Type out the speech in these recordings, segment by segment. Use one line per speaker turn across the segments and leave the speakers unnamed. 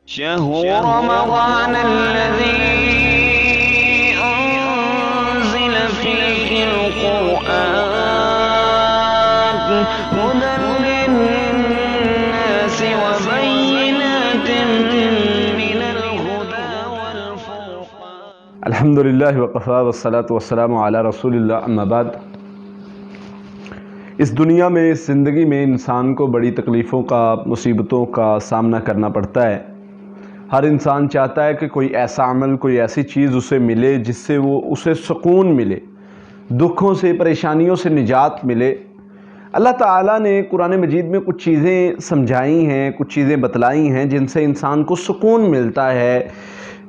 شهر رمضان الذي أنزل فيه القرآن هدى للناس وبينات من الهدى والفرقان
الحمد للہ وقفا والصلاة والسلام علی رسول اللہ اما بعد۔ اس دنیا میں، اس زندگی میں انسان کو بڑی تکلیفوں کا، مصیبتوں کا سامنا کرنا پڑتا ہے۔ ہر انسان چاہتا ہے کہ کوئی ایسا عمل، کوئی ایسی چیز اسے ملے جس سے اسے سکون ملے، دکھوں سے، پریشانیوں سے نجات ملے۔ اللہ تعالیٰ نے قرآن مجید میں کچھ چیزیں سمجھائی ہیں، کچھ چیزیں بتلائی ہیں جن سے انسان کو سکون ملتا ہے،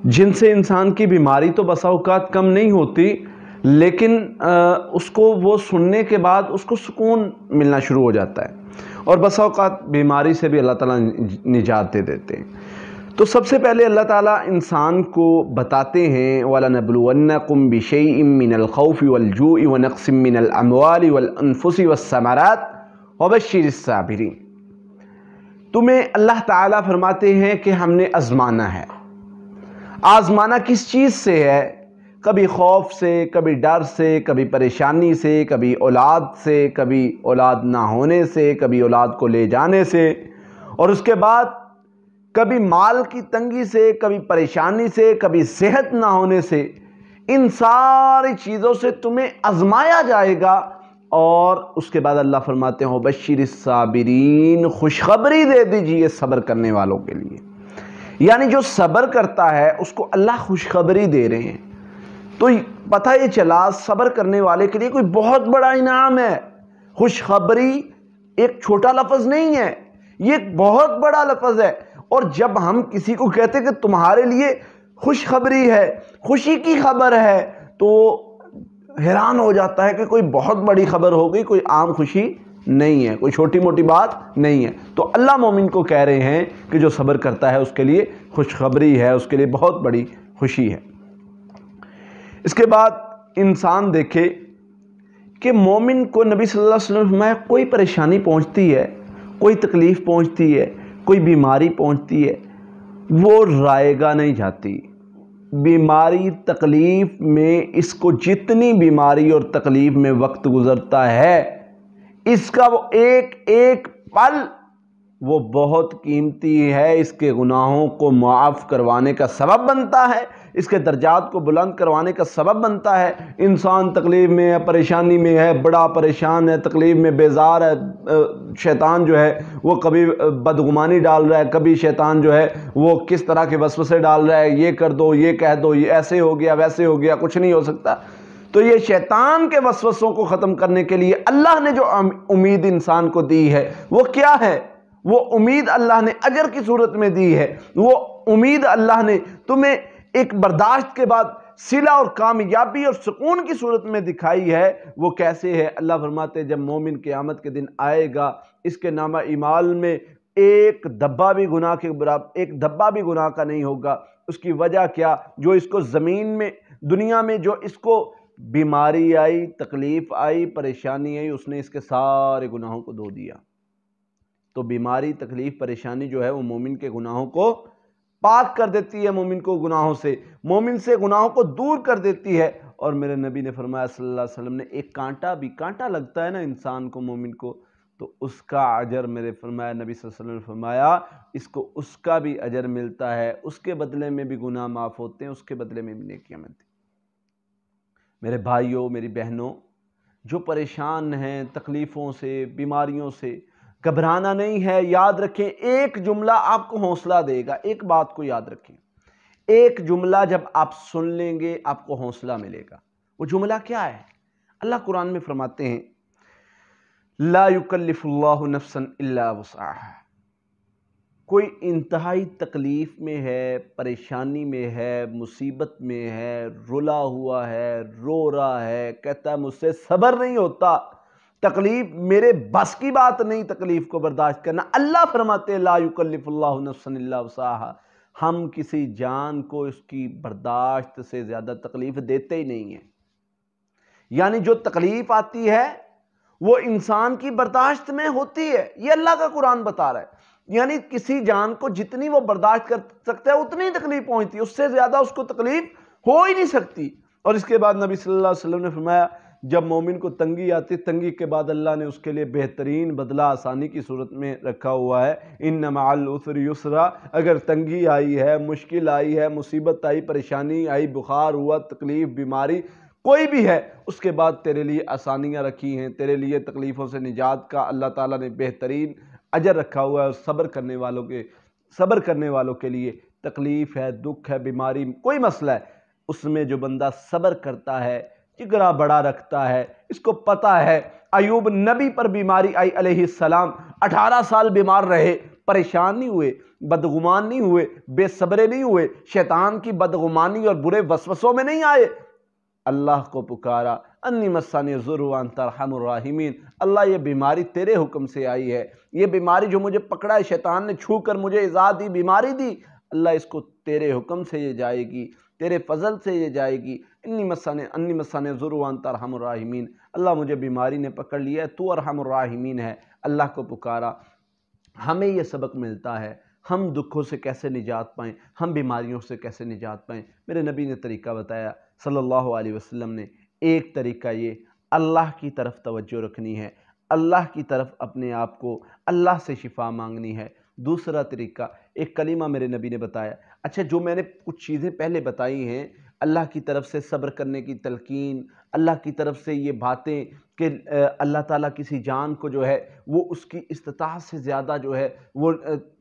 جن سے انسان کی بیماری تو بسا اوقات کم نہیں ہوتی، لیکن اس کو وہ سننے کے بعد اس کو سکون ملنا شروع ہو جاتا ہے، اور بسا اوقات بیماری سے بھی اللہ تعالیٰ نجات دے دیتے ہیں۔ تو سب سے پہلے اللہ تعالیٰ انسان کو بتاتے ہیں وَلَنَبْلُوَنَّكُمْ بِشَيْءٍ مِّنَ الْخَوْفِ وَالْجُوعِ وَنَقْصٍ مِّنَ الْأَمْوَالِ وَالْأَنفُسِ وَالثَّمَرَاتِ وَبَشِّرِ الصَّابِرِينَ۔ تمہیں اللہ تعالیٰ فرماتے ہیں کہ ہم نے آزمانا ہے۔ آزمانا کس چیز سے ہے؟ کبھی خوف سے، کبھی ڈر سے، کبھی پریشانی سے، کبھی اولاد سے، کبھی اولاد نہ ہونے سے، کبھی اولاد کو لے جانے سے، اور اس کے بعد کبھی مال کی تنگی سے، کبھی پریشانی سے، کبھی صحت نہ ہونے سے۔ ان ساری چیزوں سے تمہیں آزمایا جائے گا، اور اس کے بعد اللہ فرماتے ہیں بشیر الصابرین، خوشخبری دے دیجئے صبر کرنے والوں کے لیے۔ یعنی جو صبر کرتا ہے اس کو اللہ خوشخبری دے رہے ہیں۔ تو پتہ یہ چلا صبر کرنے والے کے لیے کوئی بہت بڑا انعام ہے۔ خوشخبری ایک چھوٹا لفظ نہیں ہے، یہ ایک بہت بڑا لفظ ہے۔ اور جب ہم کسی کو کہتے کہ تمہارے لیے خوشخبری ہے، خوشی کی خبر ہے، تو حیران ہو جاتا ہے کہ کوئی بہت بڑی خبر ہو گئی، کوئی عام خوشی نہیں ہے، کوئی چھوٹی موٹی بات نہیں ہے۔ تو اللہ مومن کو کہہ رہے ہیں کہ جو صبر کرتا ہے اس کے لیے خوشخبری ہے، اس کے لیے بہت بڑی خوشی ہے۔ اس کے بعد انسان دیکھے کہ مومن کو نبی صلی اللہ علیہ وسلم نے فرمایا کوئی پریشانی پہنچتی ہے، کوئی تکلیف پہنچتی ہے، کوئی بیماری پہنچتی ہے، وہ رائے گا نہیں جاتی۔ بیماری تکلیف میں اس کو جتنی بیماری اور تکلیف میں وقت گزرتا ہے، اس کا وہ ایک ایک پل وہ بہت قیمتی ہے، اس کے گناہوں کو معاف کروانے کا سبب بنتا ہے، اس کے درجات کو بلند کروانے کا سبب بنتا ہے۔ انسان تکلیف میں ہے، پریشانی میں ہے، بڑا پریشان ہے، تکلیف میں بیزار ہے، شیطان جو ہے وہ کبھی بدگمانی ڈال رہا ہے، کبھی شیطان جو ہے وہ کس طرح کے وسوسے ڈال رہا ہے، یہ کر دو، یہ کہہ دو، یہ ایسے ہو گیا، ویسے ہو گیا، کچھ نہیں ہو سکتا۔ تو یہ شیطان کے وسوسوں کو ختم کرنے کے لیے اللہ نے جو امید انسان کو دی ہے وہ کیا ہے؟ وہ امید اللہ نے اجر کی صورت میں دی ہے، وہ امید اللہ نے تمہیں ایک برداشت کے بعد صلہ اور کامیابی اور سکون کی صورت میں دکھائی ہے۔ وہ کیسے ہے؟ اللہ فرماتے ہیں جب مومن قیامت کے دن آئے گا، اس کے نامہ اعمال میں ایک دھبا بھی گناہ کے برابر، ایک دھبا بھی گناہ کا نہیں ہوگا۔ اس کی وجہ کیا؟ جو اس کو زمین میں، دنیا میں جو اس کو بیماری آئی، تکلیف آئی، پریشانی آئی، اس نے اس کے سارے گناہوں کو دھو دیا۔ تو بیماری، تکلیف، پریشانی جو ہے وہ مومن کے گناہوں کو پاک کر دیتی ہے، مومن کو گناہوں سے، مومن سے گناہوں کو دور کر دیتی ہے۔ اور میرے نبی نے فرمایا صلی اللہ علیہ وسلم نے ایک کانٹا لگتا ہے نا انسان کو، مومن کو، تو اس کا اجر، میرے فرمایا نبی صلی اللہ علیہ وسلم نے فرمایا اس کو اس کا بھی اجر ملتا ہے، اس کے بدلے میں بھی گناہ معاف ہوتے ہیں، اس کے بدلے میں بھی نیکیاں ملتی ہیں۔ میرے بھائیوں، میری بہنوں، جو پریشان ہیں تکلیفوں سے، بیماریوں سے، گھبرانا نہیں ہے۔ یاد رکھیں ایک جملہ آپ کو حوصلہ دے گا، ایک بات کو یاد رکھیں، ایک جملہ جب آپ سن لیں گے آپ کو حوصلہ ملے گا۔ وہ جملہ کیا ہے؟ اللہ قرآن میں فرماتے ہیں لا یکلف اللہ نفسا الا وسعها۔ کوئی انتہائی تکلیف میں ہے، پریشانی میں ہے، مصیبت میں ہے، رلا ہوا ہے، رو رہا ہے، کہتا ہے مجھ سے صبر نہیں ہوتا، تکلیف میرے بس کی بات نہیں تکلیف کو برداشت کرنا۔ اللہ فرماتے لا یکلف اللہ نفسا الا وسعها، ہم کسی جان کو اس کی برداشت سے زیادہ تکلیف دیتے ہی نہیں ہیں۔ یعنی جو تکلیف آتی ہے وہ انسان کی برداشت میں ہوتی ہے، یہ اللہ کا قرآن بتا رہا ہے۔ یعنی کسی جان کو جتنی وہ برداشت کر سکتا ہے اتنی تکلیف پہنچتی ہے، اس سے زیادہ اس کو تکلیف ہو ہی نہیں سکتی۔ اور اس کے بعد نبی صلی اللہ علیہ وسلم نے فرمایا جب مومن کو تنگی آتی، تنگی کے بعد اللہ نے اس کے لیے بہترین بدلہ آسانی کی صورت میں رکھا ہوا ہے، ان مع العسر یسرا۔ اگر تنگی آئی ہے، مشکل آئی ہے، مصیبت آئی، پریشانی آئی، بخار ہوا، تکلیف، بیماری کوئی بھی ہے، اس کے بعد تیرے لیے آسانیاں رکھی ہیں، تیرے لیے تکلیفوں سے نجات کا اللہ تعالیٰ نے بہترین اجر رکھا ہوا ہے۔ اور صبر کرنے والوں کے لیے تکلیف ہے، دکھ ہے، بیماری، کوئی مسئلہ ہے، اس میں جو بندہ صبر کرتا ہے، جگرا بڑا رکھتا ہے، اس کو پتہ ہے ایوب نبی پر بیماری آئی علیہ السلام، 18 سال بیمار رہے، پریشان نہیں ہوئے، بدگمان نہیں ہوئے، بے صبرے نہیں ہوئے، شیطان کی بدگمانی اور برے وسوسوں میں نہیں آئے، اللہ کو پکارا، انی مسانی الضر وانت ارحم الراحمین، اللہ یہ بیماری تیرے حکم سے آئی ہے، یہ بیماری جو مجھے پکڑا ہے، شیطان نے چھو کر مجھے ایذا دی، بیماری دی، اللہ اس کو تیرے حکم سے یہ جائے گی، تیرے فضل سے یہ جائے گی، انی مسانی الضر وانت ارحم الراحمین، اللہ مجھے بیماری نے پکڑ لیا ہے، تو ارحم الراحمین ہے، اللہ کو پکارا۔ ہمیں یہ سبق ملتا ہے، ہم دکھوں سے کیسے نجات پائیں، ہم بیماریوں سے کیسے نجات پائیں۔ میرے نبی نے طریقہ بتایا صلی اللہ علیہ وسلم نے، ایک طریقہ یہ اللہ کی طرف توجہ رکھنی ہے، اللہ کی طرف اپنے آپ کو اللہ سے شفا مانگنی ہے۔ دوسرا طریقہ ایک کلمہ میرے نبی نے بتایا۔ اچھا جو میں نے کچھ چیزیں پہلے بتائی ہیں، اللہ کی طرف سے صبر کرنے کی تلقین، اللہ کی طرف سے یہ باتیں کہ اللہ تعالیٰ کسی جان کو جو ہے وہ اس کی استطاعت سے زیادہ جو ہے وہ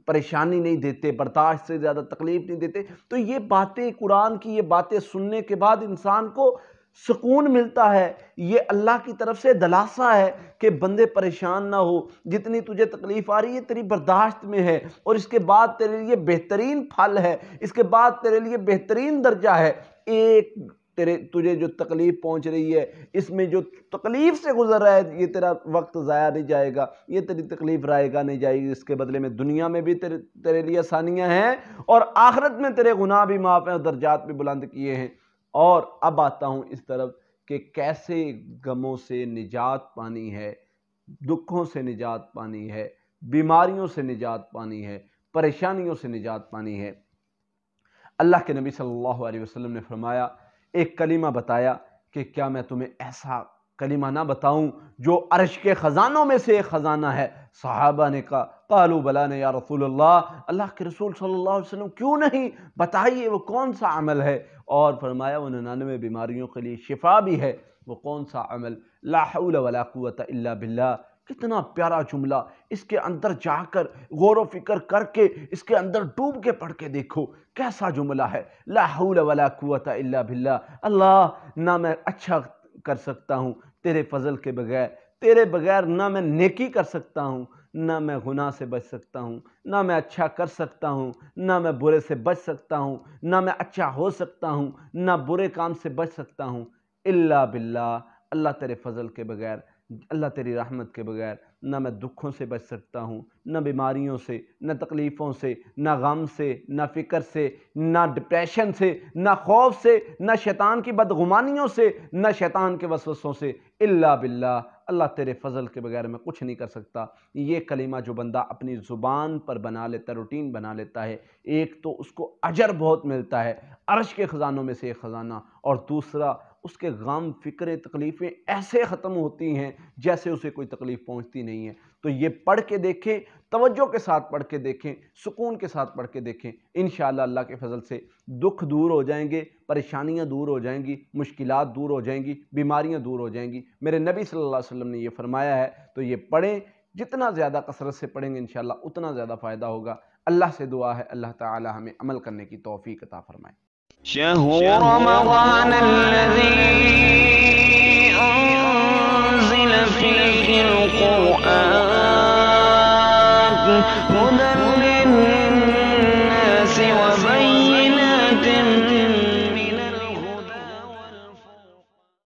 پریشانی نہیں دیتے، برداشت سے زیادہ تکلیف نہیں دیتے، تو یہ باتیں قرآن کی یہ باتیں سننے کے بعد انسان کو سکون ملتا ہے، یہ اللہ کی طرف سے دلاسا ہے کہ بندے پریشان نہ ہو، جتنی تجھے تکلیف آ رہی ہے تیری برداشت میں ہے، اور اس کے بعد تیرے لیے بہترین پھل ہے، اس کے بعد تیرے لیے بہترین درجہ ہے۔ ایک تجھے جو تکلیف پہنچ رہی ہے، اس میں جو تکلیف سے گزر رہا ہے، یہ تیرا وقت ضائع نہیں جائے گا، یہ تیری تکلیف رائے گا نہیں جائے گی، اس کے بدلے میں دنیا میں بھی تیرے لیے آسانیاں ہیں، اور آخرت میں تیرے گناہ بھی معاف ہیں اور درجات بھی بلند کیے ہیں۔ اور اب آتا ہوں اس طرف کہ کیسے غموں سے نجات پانی ہے، دکھوں سے نجات پانی ہے، بیماریوں سے نجات پانی ہے، پریشانیوں سے نجات پانی ہے۔ اللہ کے نبی صلی اللہ علیہ وسلم نے فرمایا، ایک کلمہ بتایا کہ کیا میں تمہیں ایسا کلمہ نہ بتاؤں جو عرش کے خزانوں میں سے ایک خزانہ ہے؟ صحابہ نے کہا قالوا بلا نے یا رسول اللہ کے رسول صلی اللہ علیہ وسلم کیوں نہیں، بتائیے وہ کون سا عمل ہے؟ اور فرمایا وہ 99 بیماریوں کے لیے شفا بھی ہے۔ وہ کون سا عمل؟ لا حول ولا قوت الا باللہ۔ کتنا پیارا جملہ، اس کے اندر جا کر غور و فکر کر کے اس کے اندر ڈوب کے پڑھ کے دیکھو کیسا جملہ ہے۔ لا حول ولا قوت الا باللہ، اللہ نہ میں اچھا کر سکتا ہوں تیرے فضل کے بغیر، تیرے بغیر نہ میں نیکی کر سکتا ہوں، نہ میں گناہ سے بچ سکتا ہوں، نہ میں اچھا کر سکتا ہوں، نہ میں برے سے بچ سکتا ہوں، نہ میں اچھا ہو سکتا ہوں، نہ برے کام سے بچ سکتا ہوں الا باللہ، اللہ تیرے فضل کے بغیر، اللہ تیری رحمت کے بغیر نہ میں دکھوں سے بچ سکتا ہوں، نہ بیماریوں سے، نہ تکلیفوں سے، نہ غم سے، نہ فکر سے، نہ ڈپریشن سے، نہ خوف سے، نہ شیطان کی بدگمانیوں سے، نہ شیطان کے وسوسوں سے الا باللہ، اللہ تیرے فضل کے بغیر میں کچھ نہیں کر سکتا۔ یہ کلمہ جو بندہ اپنی زبان پر بنا لیتا ہے، روٹین بنا لیتا ہے، ایک تو اس کو اجر بہت ملتا ہے، عرش کے خزانوں میں سے ایک خزانہ، اور دوسرا اس کے غم، فکریں، تکلیفیں ایسے ختم ہوتی ہیں جیسے اسے کوئی تکلیف پہنچتی نہیں ہے۔ تو یہ پڑھ کے دیکھیں، توجہ کے ساتھ پڑھ کے دیکھیں، سکون کے ساتھ پڑھ کے دیکھیں، انشاءاللہ اللہ کے فضل سے دکھ دور ہو جائیں گے، پریشانیاں دور ہو جائیں گی، مشکلات دور ہو جائیں گی، بیماریاں دور ہو جائیں گی۔ میرے نبی صلی اللہ علیہ وسلم نے یہ فرمایا ہے، تو یہ پڑھیں، جتنا زیادہ کثرت سے پڑھیں گے انشاءاللہ اتنا زیادہ فائدہ ہوگا۔ اللہ سے دعا ہے اللہ تعالی ہمیں عمل کرنے کی توفیق عطا فرمائے۔
شهر رمضان الذي أنزل فيه القرآن هدى للناس